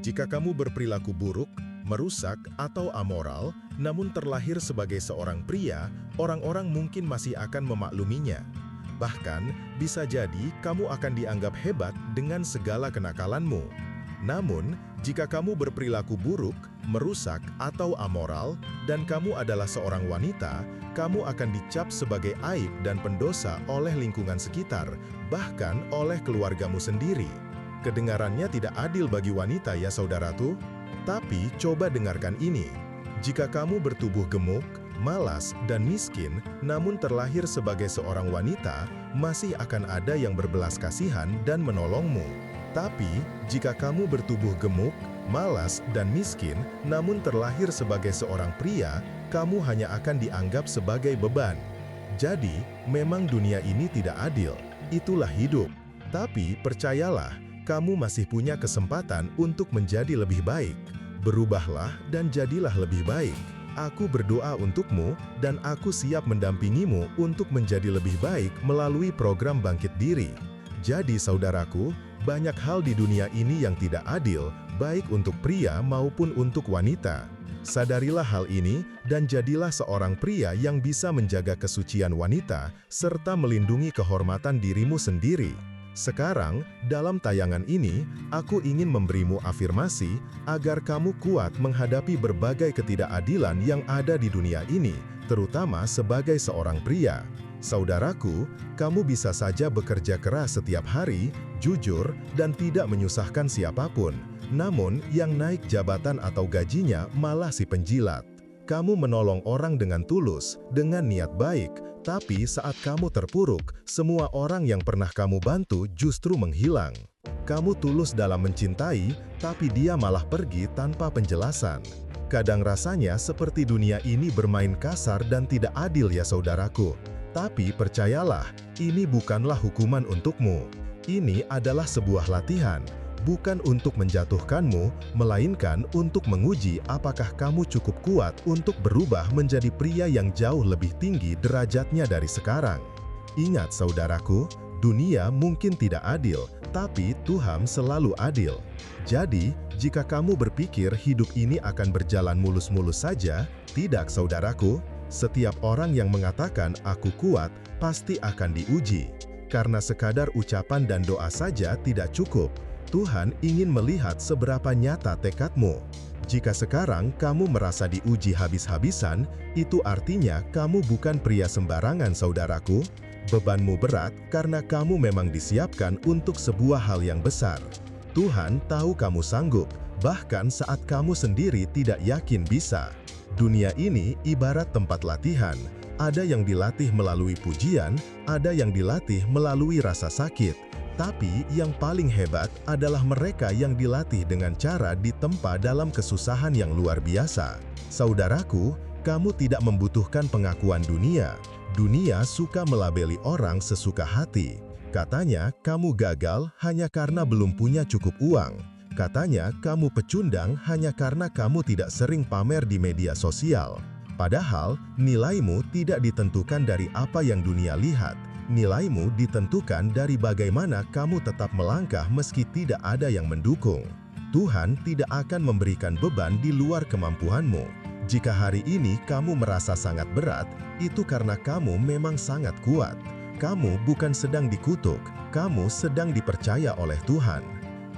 Jika kamu berperilaku buruk, merusak, atau amoral, namun terlahir sebagai seorang pria, orang-orang mungkin masih akan memakluminya. Bahkan, bisa jadi kamu akan dianggap hebat dengan segala kenakalanmu. Namun, jika kamu berperilaku buruk, merusak, atau amoral, dan kamu adalah seorang wanita, kamu akan dicap sebagai aib dan pendosa oleh lingkungan sekitar, bahkan oleh keluargamu sendiri. Kedengarannya tidak adil bagi wanita ya saudaraku? Tapi coba dengarkan ini. Jika kamu bertubuh gemuk, malas, dan miskin, namun terlahir sebagai seorang wanita, masih akan ada yang berbelas kasihan dan menolongmu. Tapi, jika kamu bertubuh gemuk, malas, dan miskin, namun terlahir sebagai seorang pria, kamu hanya akan dianggap sebagai beban. Jadi, memang dunia ini tidak adil. Itulah hidup. Tapi, percayalah, kamu masih punya kesempatan untuk menjadi lebih baik. Berubahlah dan jadilah lebih baik. Aku berdoa untukmu, dan aku siap mendampingimu untuk menjadi lebih baik melalui program Bangkit Diri. Jadi saudaraku, banyak hal di dunia ini yang tidak adil, baik untuk pria maupun untuk wanita. Sadarilah hal ini, dan jadilah seorang pria yang bisa menjaga kesucian wanita, serta melindungi kehormatan dirimu sendiri. Sekarang, dalam tayangan ini, aku ingin memberimu afirmasi agar kamu kuat menghadapi berbagai ketidakadilan yang ada di dunia ini, terutama sebagai seorang pria. Saudaraku, kamu bisa saja bekerja keras setiap hari, jujur, dan tidak menyusahkan siapapun. Namun, yang naik jabatan atau gajinya malah si penjilat. Kamu menolong orang dengan tulus, dengan niat baik, tapi saat kamu terpuruk, semua orang yang pernah kamu bantu justru menghilang. Kamu tulus dalam mencintai, tapi dia malah pergi tanpa penjelasan. Kadang rasanya seperti dunia ini bermain kasar dan tidak adil ya saudaraku. Tapi percayalah, ini bukanlah hukuman untukmu. Ini adalah sebuah latihan. Bukan untuk menjatuhkanmu, melainkan untuk menguji apakah kamu cukup kuat untuk berubah menjadi pria yang jauh lebih tinggi derajatnya dari sekarang. Ingat saudaraku, dunia mungkin tidak adil, tapi Tuhan selalu adil. Jadi, jika kamu berpikir hidup ini akan berjalan mulus-mulus saja, tidak saudaraku. Setiap orang yang mengatakan aku kuat, pasti akan diuji. Karena sekadar ucapan dan doa saja tidak cukup. Tuhan ingin melihat seberapa nyata tekadmu. Jika sekarang kamu merasa diuji habis-habisan, itu artinya kamu bukan pria sembarangan saudaraku. Bebanmu berat karena kamu memang disiapkan untuk sebuah hal yang besar. Tuhan tahu kamu sanggup, bahkan saat kamu sendiri tidak yakin bisa. Dunia ini ibarat tempat latihan. Ada yang dilatih melalui pujian, ada yang dilatih melalui rasa sakit. Tapi yang paling hebat adalah mereka yang dilatih dengan cara ditempa dalam kesusahan yang luar biasa. Saudaraku, kamu tidak membutuhkan pengakuan dunia. Dunia suka melabeli orang sesuka hati. Katanya, kamu gagal hanya karena belum punya cukup uang. Katanya, kamu pecundang hanya karena kamu tidak sering pamer di media sosial. Padahal, nilaimu tidak ditentukan dari apa yang dunia lihat. Nilaimu ditentukan dari bagaimana kamu tetap melangkah meski tidak ada yang mendukung. Tuhan tidak akan memberikan beban di luar kemampuanmu. Jika hari ini kamu merasa sangat berat, itu karena kamu memang sangat kuat. Kamu bukan sedang dikutuk, kamu sedang dipercaya oleh Tuhan.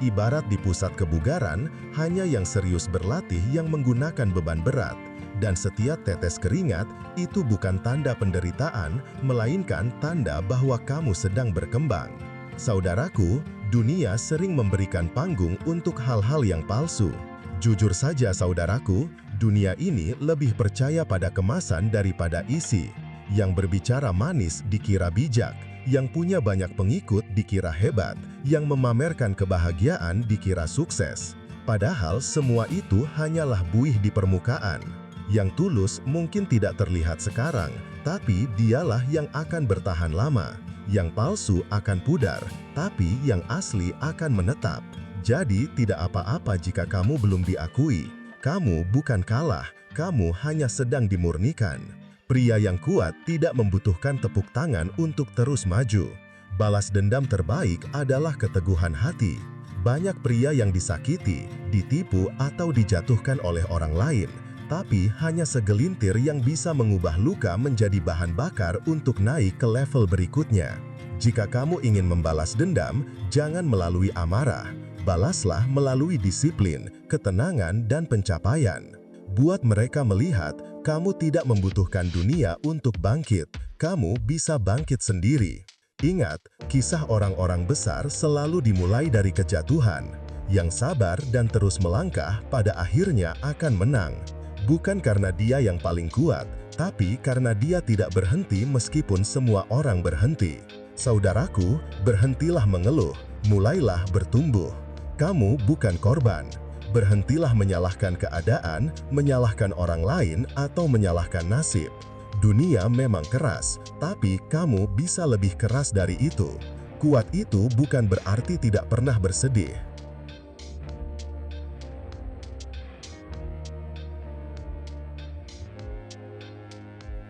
Ibarat di pusat kebugaran, hanya yang serius berlatih yang menggunakan beban berat. Dan setiap tetes keringat itu bukan tanda penderitaan, melainkan tanda bahwa kamu sedang berkembang. Saudaraku, dunia sering memberikan panggung untuk hal-hal yang palsu. Jujur saja saudaraku, dunia ini lebih percaya pada kemasan daripada isi. Yang berbicara manis dikira bijak, yang punya banyak pengikut dikira hebat, yang memamerkan kebahagiaan dikira sukses. Padahal semua itu hanyalah buih di permukaan. Yang tulus mungkin tidak terlihat sekarang, tapi dialah yang akan bertahan lama. Yang palsu akan pudar, tapi yang asli akan menetap. Jadi tidak apa-apa jika kamu belum diakui. Kamu bukan kalah, kamu hanya sedang dimurnikan. Pria yang kuat tidak membutuhkan tepuk tangan untuk terus maju. Balas dendam terbaik adalah keteguhan hati. Banyak pria yang disakiti, ditipu, atau dijatuhkan oleh orang lain, tapi hanya segelintir yang bisa mengubah luka menjadi bahan bakar untuk naik ke level berikutnya. Jika kamu ingin membalas dendam, jangan melalui amarah. Balaslah melalui disiplin, ketenangan, dan pencapaian. Buat mereka melihat, kamu tidak membutuhkan dunia untuk bangkit. Kamu bisa bangkit sendiri. Ingat, kisah orang-orang besar selalu dimulai dari kejatuhan. Yang sabar dan terus melangkah pada akhirnya akan menang. Bukan karena dia yang paling kuat, tapi karena dia tidak berhenti meskipun semua orang berhenti. Saudaraku, berhentilah mengeluh, mulailah bertumbuh. Kamu bukan korban. Berhentilah menyalahkan keadaan, menyalahkan orang lain, atau menyalahkan nasib. Dunia memang keras, tapi kamu bisa lebih keras dari itu. Kuat itu bukan berarti tidak pernah bersedih.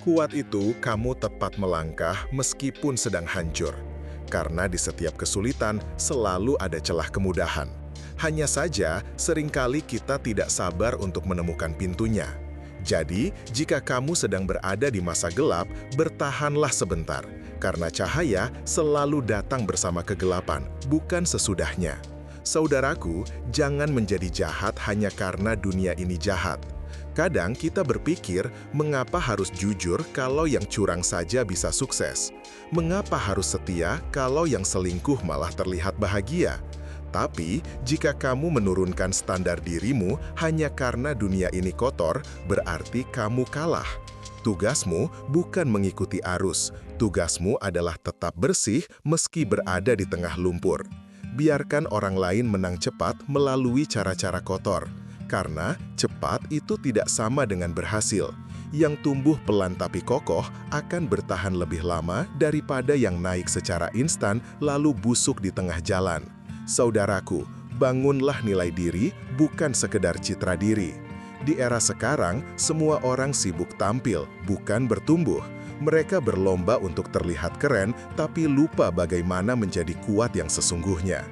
Kuat itu kamu tepat melangkah meskipun sedang hancur. Karena di setiap kesulitan selalu ada celah kemudahan. Hanya saja, seringkali kita tidak sabar untuk menemukan pintunya. Jadi, jika kamu sedang berada di masa gelap, bertahanlah sebentar, karena cahaya selalu datang bersama kegelapan, bukan sesudahnya. Saudaraku, jangan menjadi jahat hanya karena dunia ini jahat. Kadang kita berpikir, mengapa harus jujur kalau yang curang saja bisa sukses? Mengapa harus setia kalau yang selingkuh malah terlihat bahagia? Tapi, jika kamu menurunkan standar dirimu hanya karena dunia ini kotor, berarti kamu kalah. Tugasmu bukan mengikuti arus, tugasmu adalah tetap bersih meski berada di tengah lumpur. Biarkan orang lain menang cepat melalui cara-cara kotor, karena cepat itu tidak sama dengan berhasil. Yang tumbuh pelan tapi kokoh akan bertahan lebih lama daripada yang naik secara instan lalu busuk di tengah jalan. Saudaraku, bangunlah nilai diri, bukan sekedar citra diri. Di era sekarang, semua orang sibuk tampil, bukan bertumbuh. Mereka berlomba untuk terlihat keren, tapi lupa bagaimana menjadi kuat yang sesungguhnya.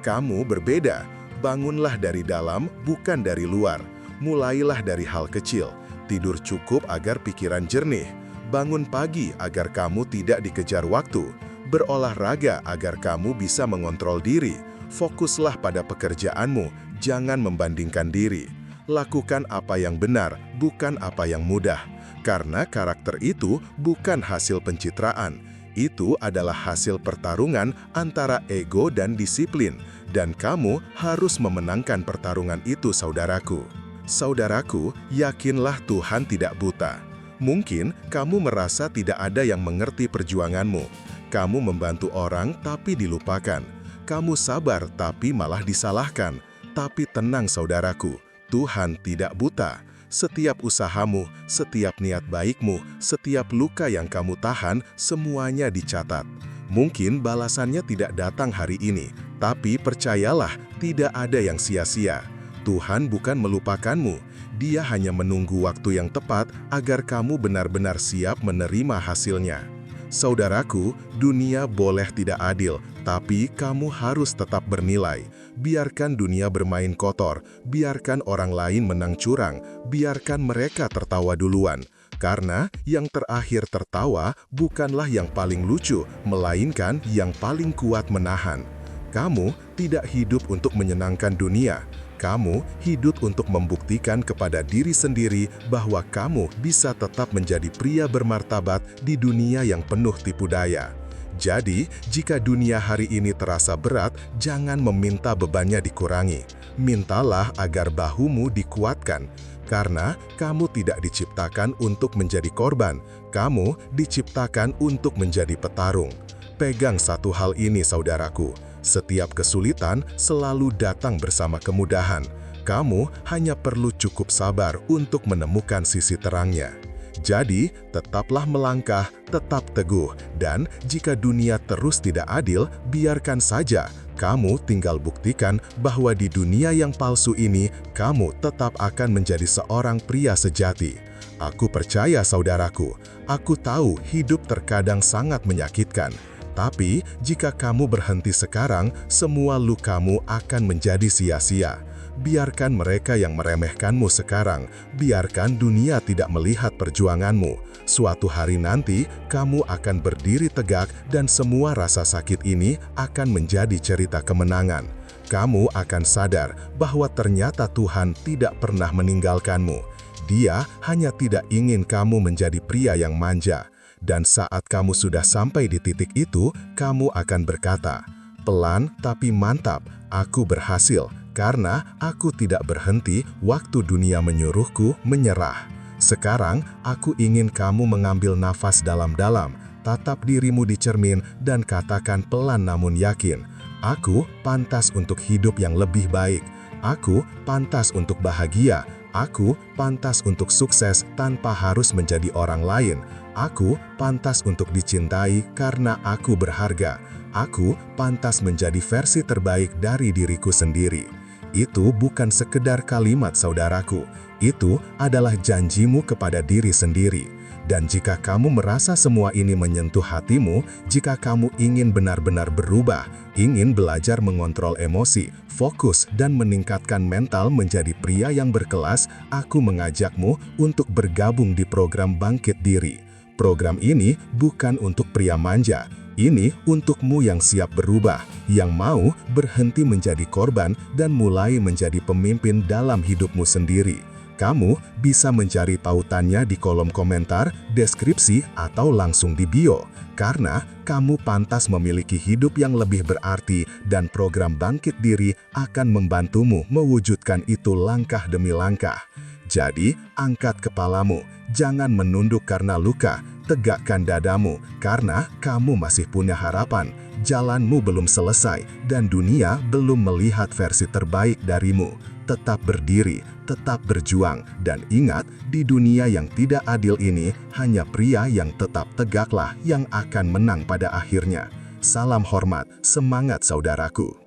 Kamu berbeda, bangunlah dari dalam, bukan dari luar. Mulailah dari hal kecil, tidur cukup agar pikiran jernih. Bangun pagi agar kamu tidak dikejar waktu. Berolahraga agar kamu bisa mengontrol diri. Fokuslah pada pekerjaanmu, jangan membandingkan diri. Lakukan apa yang benar, bukan apa yang mudah. Karena karakter itu bukan hasil pencitraan. Itu adalah hasil pertarungan antara ego dan disiplin. Dan kamu harus memenangkan pertarungan itu, saudaraku. Saudaraku, yakinlah Tuhan tidak buta. Mungkin kamu merasa tidak ada yang mengerti perjuanganmu. Kamu membantu orang tapi dilupakan. Kamu sabar tapi malah disalahkan. Tapi tenang saudaraku, Tuhan tidak buta. Setiap usahamu, setiap niat baikmu, setiap luka yang kamu tahan, semuanya dicatat. Mungkin balasannya tidak datang hari ini, tapi percayalah, tidak ada yang sia-sia. Tuhan bukan melupakanmu, Dia hanya menunggu waktu yang tepat agar kamu benar-benar siap menerima hasilnya. Saudaraku, dunia boleh tidak adil, tapi kamu harus tetap bernilai. Biarkan dunia bermain kotor, biarkan orang lain menang curang, biarkan mereka tertawa duluan. Karena yang terakhir tertawa bukanlah yang paling lucu, melainkan yang paling kuat menahan. Kamu tidak hidup untuk menyenangkan dunia. Kamu hidup untuk membuktikan kepada diri sendiri bahwa kamu bisa tetap menjadi pria bermartabat di dunia yang penuh tipu daya. Jadi, jika dunia hari ini terasa berat, jangan meminta bebannya dikurangi. Mintalah agar bahumu dikuatkan. Karena kamu tidak diciptakan untuk menjadi korban, kamu diciptakan untuk menjadi petarung. Pegang satu hal ini, saudaraku. Setiap kesulitan selalu datang bersama kemudahan. Kamu hanya perlu cukup sabar untuk menemukan sisi terangnya. Jadi, tetaplah melangkah, tetap teguh, dan jika dunia terus tidak adil, biarkan saja. Kamu tinggal buktikan bahwa di dunia yang palsu ini, kamu tetap akan menjadi seorang pria sejati. Aku percaya, saudaraku. Aku tahu hidup terkadang sangat menyakitkan. Tapi, jika kamu berhenti sekarang, semua lukamu akan menjadi sia-sia. Biarkan mereka yang meremehkanmu sekarang, biarkan dunia tidak melihat perjuanganmu. Suatu hari nanti, kamu akan berdiri tegak dan semua rasa sakit ini akan menjadi cerita kemenangan. Kamu akan sadar bahwa ternyata Tuhan tidak pernah meninggalkanmu. Dia hanya tidak ingin kamu menjadi pria yang manja. Dan saat kamu sudah sampai di titik itu, kamu akan berkata, "Pelan tapi mantap, aku berhasil, karena aku tidak berhenti waktu dunia menyuruhku menyerah." Sekarang, aku ingin kamu mengambil nafas dalam-dalam, tatap dirimu di cermin, dan katakan pelan namun yakin, "Aku pantas untuk hidup yang lebih baik. Aku pantas untuk bahagia. Aku pantas untuk sukses tanpa harus menjadi orang lain. Aku pantas untuk dicintai karena aku berharga. Aku pantas menjadi versi terbaik dari diriku sendiri." Itu bukan sekedar kalimat, saudaraku. Itu adalah janjimu kepada diri sendiri. Dan jika kamu merasa semua ini menyentuh hatimu, jika kamu ingin benar-benar berubah, ingin belajar mengontrol emosi, fokus, dan meningkatkan mental menjadi pria yang berkelas, aku mengajakmu untuk bergabung di program Bangkit Diri. Program ini bukan untuk pria manja. Ini untukmu yang siap berubah, yang mau berhenti menjadi korban dan mulai menjadi pemimpin dalam hidupmu sendiri. Kamu bisa mencari tautannya di kolom komentar, deskripsi, atau langsung di bio. Karena kamu pantas memiliki hidup yang lebih berarti dan program Bangkit Diri akan membantumu mewujudkan itu langkah demi langkah. Jadi, angkat kepalamu, jangan menunduk karena luka, tegakkan dadamu, karena kamu masih punya harapan. Jalanmu belum selesai, dan dunia belum melihat versi terbaik darimu. Tetap berdiri, tetap berjuang, dan ingat, di dunia yang tidak adil ini, hanya pria yang tetap tegaklah yang akan menang pada akhirnya. Salam hormat, semangat saudaraku.